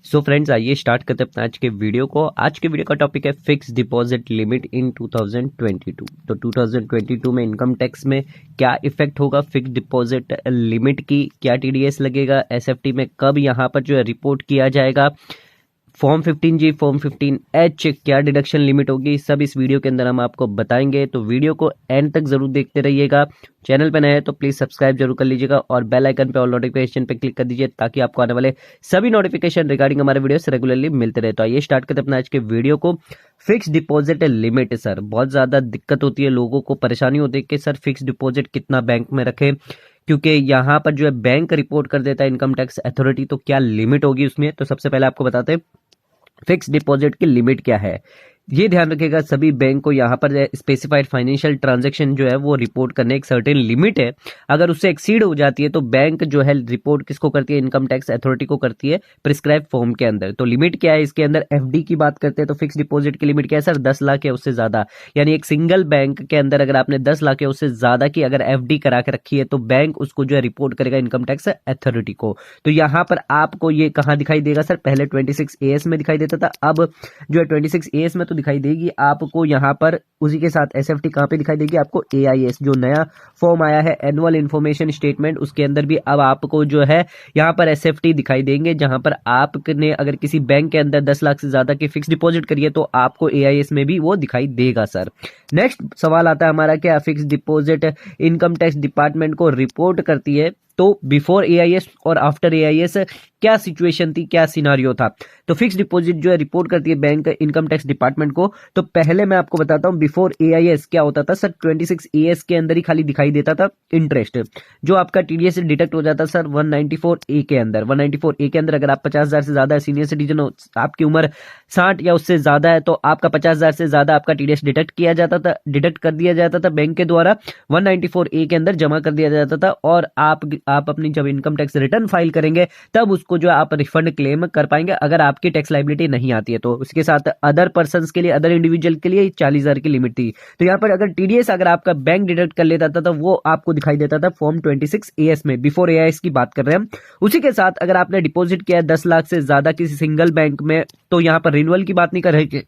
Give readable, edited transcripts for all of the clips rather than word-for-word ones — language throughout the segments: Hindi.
सो फ्रेंड्स, आइए स्टार्ट करते हैं अपना आज के वीडियो को। आज के वीडियो का टॉपिक है फिक्स डिपॉजिट लिमिट इन 2022। तो 2022 में इनकम टैक्स में क्या इफेक्ट होगा फिक्स डिपॉजिट लिमिट की, क्या टीडीएस लगेगा, एसएफटी में कब यहाँ पर जो है रिपोर्ट किया जाएगा, फॉर्म 15G फॉर्म 15H क्या डिडक्शन लिमिट होगी, सब इस वीडियो के अंदर हम आपको बताएंगे। तो वीडियो को एंड तक जरूर देखते रहिएगा। चैनल पे नए हैं तो प्लीज सब्सक्राइब जरूर कर लीजिएगा और बेल आइकन पे ऑल नोटिफिकेशन पे क्लिक कर दीजिए ताकि आपको आने वाले सभी नोटिफिकेशन रिगार्डिंग हमारे वीडियो से रेगुलरली मिलते रहे। तो आइए स्टार्ट करते हैं अपना आज के वीडियो को। फिक्स डिपॉजिट लिमिट सर, बहुत ज्यादा दिक्कत होती है, लोगों को परेशानी होती है कि सर फिक्स डिपॉजिट कितना बैंक में रखे, क्योंकि यहाँ पर जो है बैंक रिपोर्ट कर देता है इनकम टैक्स अथॉरिटी, तो क्या लिमिट होगी उसमें। तो सबसे पहले आपको बताते हैं फिक्स डिपॉजिट की लिमिट क्या है। ये ध्यान रखिएगा, सभी बैंक को यहाँ पर स्पेसिफाइड फाइनेंशियल ट्रांजैक्शन जो है वो रिपोर्ट करने एक सर्टेन लिमिट है। अगर उससे एक्सीड हो जाती है तो बैंक जो है रिपोर्ट किसको करती है, इनकम टैक्स अथॉरिटी को करती है प्रिस्क्राइब फॉर्म के अंदर। तो लिमिट क्या है इसके अंदर, एफडी की बात करते हैं तो फिक्स डिपॉजिट की लिमिट क्या है सर, 10 लाख या उससे ज्यादा। यानी एक सिंगल बैंक के अंदर अगर आपने 10 लाख या उससे ज्यादा की अगर एफडी करा के रखी है तो बैंक उसको जो है रिपोर्ट करेगा इनकम टैक्स अथॉरिटी को। तो यहाँ पर आपको ये कहाँ दिखाई देगा सर, पहले 26AS में दिखाई देता था, अब जो है 26AS में तो दिखाई देगी आपको यहाँ पर। उसी के साथ एसएफटी कहाँ पे दिखाई देगी आपको, एआईएस जो नया फॉर्म आया है एनुअल इन्फॉर्मेशन स्टेटमेंट, उसके अंदर भी अब आपको जो है यहाँ पर एसएफटी दिखाई देंगे। जहां पर आपने अगर किसी बैंक के अंदर 10 लाख से ज्यादा की फिक्स डिपॉजिट करिए तो आपको एआईएस में भी वो दिखाई देगा सर। नेक्स्ट सवाल आता है हमारा, क्या fix deposit income tax department को रिपोर्ट करती है, तो बिफोर एआईएस और आफ्टर एआईएस क्या सिचुएशन थी, क्या सिनारियो था। तो फिक्स डिपॉजिट जो है रिपोर्ट करती है बैंक इनकम टैक्स डिपार्टमेंट को। तो पहले मैं आपको बताता हूं बिफोर एआईएस क्या होता था सर, 26AS के अंदर ही खाली दिखाई देता था इंटरेस्ट, जो आपका टीडीएस से डिडक्ट हो जाता सर 194A के अंदर। 194A के अंदर अगर आप 50,000 से ज्यादा सीनियर सिटीजन हो, आपकी उम्र 60 या उससे ज्यादा है, तो आपका 50,000 से ज्यादा आपका टीडीएस डिडक्ट किया जाता था, डिडक्ट कर दिया जाता था बैंक के द्वारा, 194A के अंदर जमा कर दिया जाता था। और आप अपनी जब इनकम टैक्स रिटर्न फाइल करेंगे तब उसको जो आप रिफंड क्लेम कर पाएंगे अगर आपकी टैक्स लायबिलिटी नहीं आती है। तो उसके साथ अदर पर्संस के लिए, अदर इंडिविजुअल के लिए 40,000 की लिमिट थी। तो यहाँ पर अगर टीडीएस अगर आपका बैंक डिडक्ट कर लेता था तो वो आपको दिखाई देता था फॉर्म 26AS में, बिफोर एआईएस की बात कर रहे हैं हम। उसी के साथ अगर आपने डिपॉजिट किया है 10 लाख से ज्यादा किसी सिंगल बैंक में, तो यहाँ पर रिन्यूअल की बात नहीं कर रहे,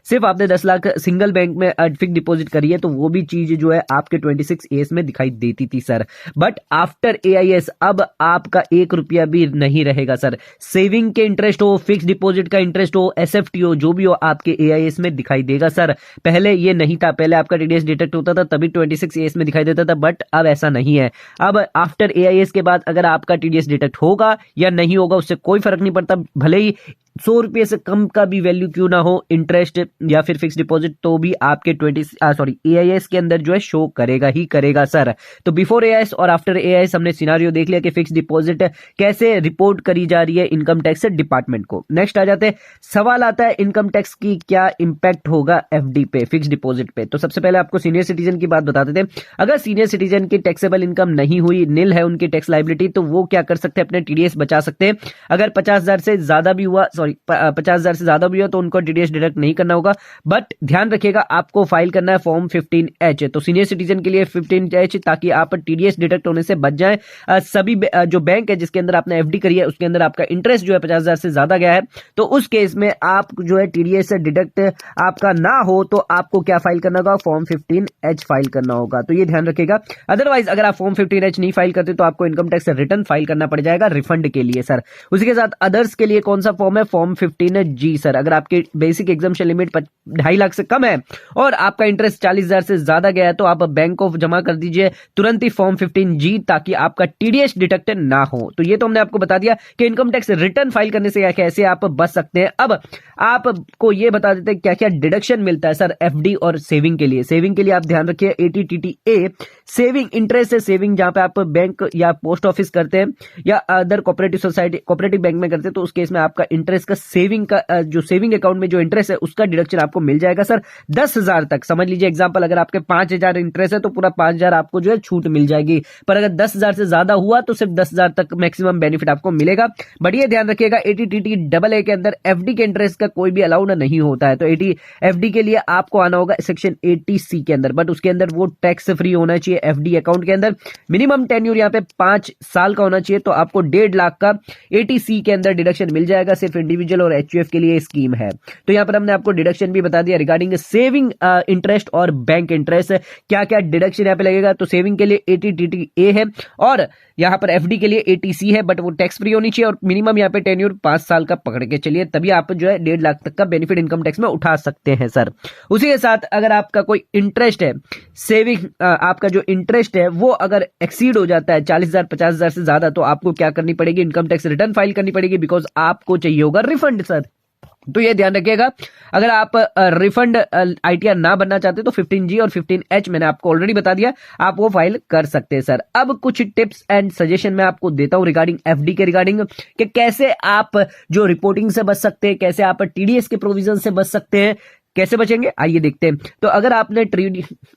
सिर्फ आपने 10 लाख सिंगल बैंक में फिक्स डिपॉजिट करी है, तो वो भी चीज जो है आपके 26AS में दिखाई देती थी सर। बट आफ्टर एआईएस अब आपका 1 रुपया भी नहीं रहेगा सर। सेविंग के इंटरेस्ट हो, फिक्स डिपॉजिट का इंटरेस्ट हो, एसएफटी हो, जो भी हो आपके एआईएस में दिखाई देगा सर। पहले ये नहीं था, पहले आपका टीडीएस डिडक्ट होता था तभी 26AS में दिखाई देता था, बट अब ऐसा नहीं है। अब आफ्टर एआईएस के बाद अगर आपका टीडीएस डिडक्ट होगा या नहीं होगा उससे कोई फर्क नहीं पड़ता, भले ही 100 रुपये से कम का भी वैल्यू क्यों ना हो इंटरेस्ट या फिर फिक्स डिपॉजिट, तो भी आपके एआईएस के अंदर जो है शो करेगा ही करेगा सर। तो बिफोर एआईएस और आफ्टर एआईएस हमने सिनारियो देख लिया कि फिक्स डिपॉजिट कैसे रिपोर्ट करी जा रही है इनकम टैक्स डिपार्टमेंट को। नेक्स्ट आ जाते हैं, सवाल आता है इनकम टैक्स की क्या इंपैक्ट होगा एफडी पे, फिक्स डिपॉजिट पे। तो सबसे पहले आपको सीनियर सिटीजन की बात बताते थे। अगर सीनियर सिटीजन की टैक्सेबल इनकम नहीं हुई, निल है उनकी टैक्स लायबिलिटी, तो वो क्या कर सकते हैं, अपने टीडीएस बचा सकते हैं। अगर 50,000 से ज्यादा भी हुआ, 50,000 से ज्यादा भी हो तो उनको टीडीएस डिडक्ट नहीं करना होगा। बट ध्यान रखिएगा आपको फाइल करना है फॉर्म 15H, तो सीनियर सिटीजन के लिए 15H, ताकि आप टीडीएस डिडक्ट होने से बच जाएं। सभी जो बैंक है जिसके अंदर आपने एफडी करी है उसके अंदर आपका इंटरेस्ट जो है 50,000 से ज्यादा गया है, तो उस केस में आप जो है टीडीएस डिडक्ट आपका ना हो तो आपको क्या फाइल करना होगा, फॉर्म 15H फाइल करना होगा। तो ये ध्यान रखिएगा। अदरवाइज अगर आप फॉर्म 15H नहीं फाइल करते तो आपको इनकम टैक्स रिटर्न फाइल करना पड़ जाएगा रिफंड के लिए सर। उसी के साथ अदर्स के लिए कौन सा फॉर्म है, फॉर्म 15G सर। अगर आपकी बेसिक एग्जाम्पशन लिमिट 2.5 लाख से कम है और आपका इंटरेस्ट 40,000 से ज्यादा गया है तो आप बैंक को जमा कर दीजिए तुरंत ही फॉर्म 15G, ताकि आपका टीडीएस डिडक्ट ना हो। तो ये तो हमने आपको बता दिया कि इनकम टैक्स रिटर्न फाइल करने से कैसे आप बच सकते हैं। अब आपको ये बता देते हैं क्या क्या डिडक्शन मिलता है सर एफडी और सेविंग के लिए। सेविंग के लिए आप ध्यान रखिए 80TTA सेविंग इंटरेस्ट है, सेविंग जहां पे आप बैंक या पोस्ट ऑफिस करते हैं या other cooperative society, cooperative bank में करते हैं, तो उस केस में आपका इंटरेस्ट इंटरेस्ट का सेविंग का जो सेविंग अकाउंट में जो इंटरेस्ट है उसका डिडक्शन आपको मिल जाएगा सर 10,000 तक। समझ लीजिए एग्जांपल, अगर आपके 5,000 इंटरेस्ट है तो पूरा 5,000 आपको जो है छूट मिल जाएगी, पर अगर 10,000 से ज्यादा हुआ तो सिर्फ 10,000 तक मैक्सिमम बेनिफिट आपको मिलेगा। बट ये ध्यान रखिएगा 80TT के अंदर एफडी के इंटरेस्ट का कोई भी अलाउड नहीं होता है, तो 80 एफडी के लिए आपको आना होगा सेक्शन 80C के अंदर, बट उसके अंदर वो टैक्स फ्री होना चाहिए। एफडी अकाउंट के अंदर मिनिमम टेन्योर यहाँ पे 5 साल का होना चाहिए, तो आपको 1.5 लाख का 80C के अंदर डिडक्शन मिल जाएगा। सिर्फ इंडिविजुअल और एचयूएफ के लिए स्कीम है। तो यहाँ पर हमने आपको डिडक्शन भी बता दिया रिगार्डिंग सेविंग इंटरेस्ट और बैंक इंटरेस्ट, क्या क्या डिडक्शन यहाँ पे लगेगा। तो सेविंग के लिए 80TTA है और यहाँ पर एफडी के लिए 80C है, बट वो टैक्स फ्री होनी चाहिए और मिनिमम यहाँ पे टेन्योर 5 साल का पकड़ के चलिए, तभी आप जो है 1.5 लाख तक का बेनिफिट इनकम टैक्स में उठा सकते हैं सर। उसी के साथ अगर आपका कोई इंटरेस्ट है सेविंग, आपका जो इंटरेस्ट है वो अगर एक्सीड हो जाता है 40,000 50,000 से ज्यादा, तो आपको क्या करनी पड़ेगी, इनकम टैक्स रिटर्न फाइल करनी पड़ेगी, बिकॉज आपको चाहिए होगा रिफंड सर। तो ये ध्यान रखिएगा, अगर आप रिफंड आईटीआर ना बनना चाहते तो 15G और 15H मैंने आपको ऑलरेडी बता दिया, आप वो फाइल कर सकते हैं सर। अब कुछ टिप्स एंड सजेशन मैं आपको देता हूं रिगार्डिंग एफडी के रिगार्डिंग, कि कैसे आप जो रिपोर्टिंग से बच सकते हैं, कैसे आप टीडीएस के प्रोविजन से बच सकते हैं, कैसे बचेंगे आइए देखते हैं। तो अगर आपने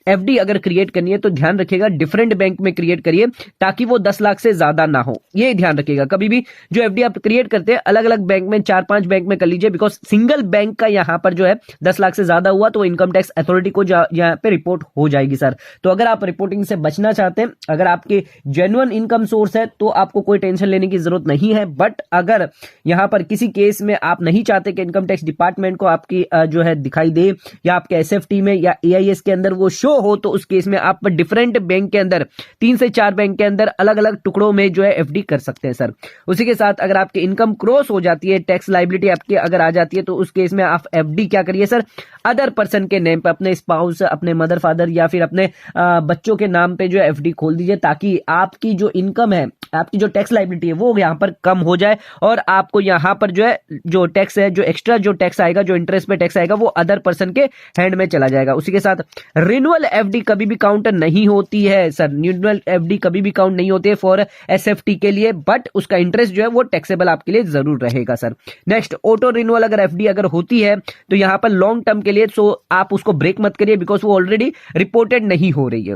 एफडी अगर क्रिएट करनी है तो ध्यान रखिएगा डिफरेंट बैंक में क्रिएट करिए, ताकि वो 10 लाख से ज्यादा ना हो। ये ध्यान रखिएगा, कभी भी जो एफडी आप क्रिएट करते हैं अलग अलग बैंक में 4-5 बैंक में कर लीजिए, बिकॉज सिंगल बैंक का यहाँ पर जो है 10 लाख से ज्यादा हुआ तो इनकम टैक्स अथॉरिटी को यहाँ पे रिपोर्ट हो जाएगी सर। तो अगर आप रिपोर्टिंग से बचना चाहते हैं, अगर आपके जेन्युइन इनकम सोर्स है तो आपको कोई टेंशन लेने की जरूरत नहीं है। बट अगर यहाँ पर किसी केस में आप नहीं चाहते कि इनकम टैक्स डिपार्टमेंट को आपकी जो है दिखाई दे, या आपके एसएफटी में या एआईएस के अंदर वो शो हो, तो उस केस में आप डिफरेंट बैंक के अंदर 3 से 4 बैंक के अंदर अलग अलग टुकड़ों में जो है एफडी कर सकते हैं सर। उसी के साथ अगर आपकी इनकम क्रॉस हो जाती है, टैक्स लायबिलिटी आपकी अगर आ जाती है, तो उस केस में आप एफडी क्या करिए सर, अदर पर्सन के नेम पे, अपने स्पाउस, अपने मदर फादर या फिर अपने बच्चों के नाम पे जो है एफडी खोल दीजिए, ताकि आपकी जो इनकम है, आपकी जो टैक्स लायबिलिटी है वो यहाँ पर कम हो जाए और आपको यहाँ पर जो है जो टैक्स है, जो एक्स्ट्रा जो टैक्स आएगा, जो इंटरेस्ट पे टैक्स आएगा, वो अदर पर्सन के हैंड में चला जाएगा। उसी के साथ रिन्यूअल एफडी कभी भी काउंट नहीं होती है सर, रिन्यूअल एफडी कभी भी काउंट नहीं होती है फॉर एसएफटी के लिए, बट उसका इंटरेस्ट जो है वो टैक्सेबल आपके लिए जरूर रहेगा सर। नेक्स्ट, ऑटो रिन्यूअल अगर एफडी अगर होती है तो यहाँ पर लॉन्ग टर्म के लिए, सो आप उसको ब्रेक मत करिए, बिकॉज वो ऑलरेडी रिपोर्टेड नहीं हो रही है।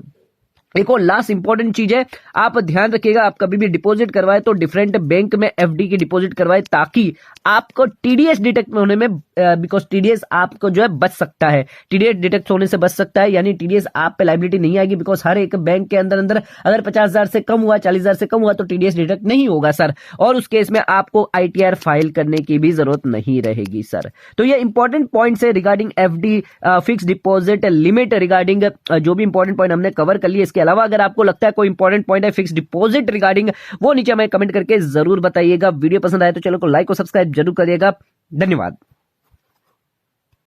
एक और लास्ट इंपॉर्टेंट चीज है, आप ध्यान रखिएगा, आप कभी भी डिपॉजिट करवाए तो डिफरेंट बैंक में एफडी की डिपॉजिट करवाए, ताकि आपको टीडीएस डिटेक्ट होने में, बिकॉज टीडीएस आपको जो है बच सकता है, टीडीएस डिटेक्ट होने से बच सकता है, यानी टीडीएस आप पे लायबिलिटी नहीं आएगी, बिकॉज हर एक बैंक के अंदर अगर 50,000 से कम हुआ, 40,000 से कम हुआ तो टीडीएस डिटेक्ट नहीं होगा सर, और उस केस में आपको आईटीआर फाइल करने की भी जरूरत नहीं रहेगी सर। तो ये इंपॉर्टेंट पॉइंट्स है regarding FD, fix deposit limit, regarding जो भी इंपॉर्टेंट पॉइंट हमने कवर कर लिए। इसके अलावा अगर आपको लगता है कोई इंपॉर्टेंट पॉइंट है फिक्स डिपॉजिट रिगार्डिंग, वो नीचे हमें कमेंट करके जरूर बताइएगा। वीडियो पसंद आए तो चैनल को लाइक और सब्सक्राइब जरूर करिएगा। धन्यवाद।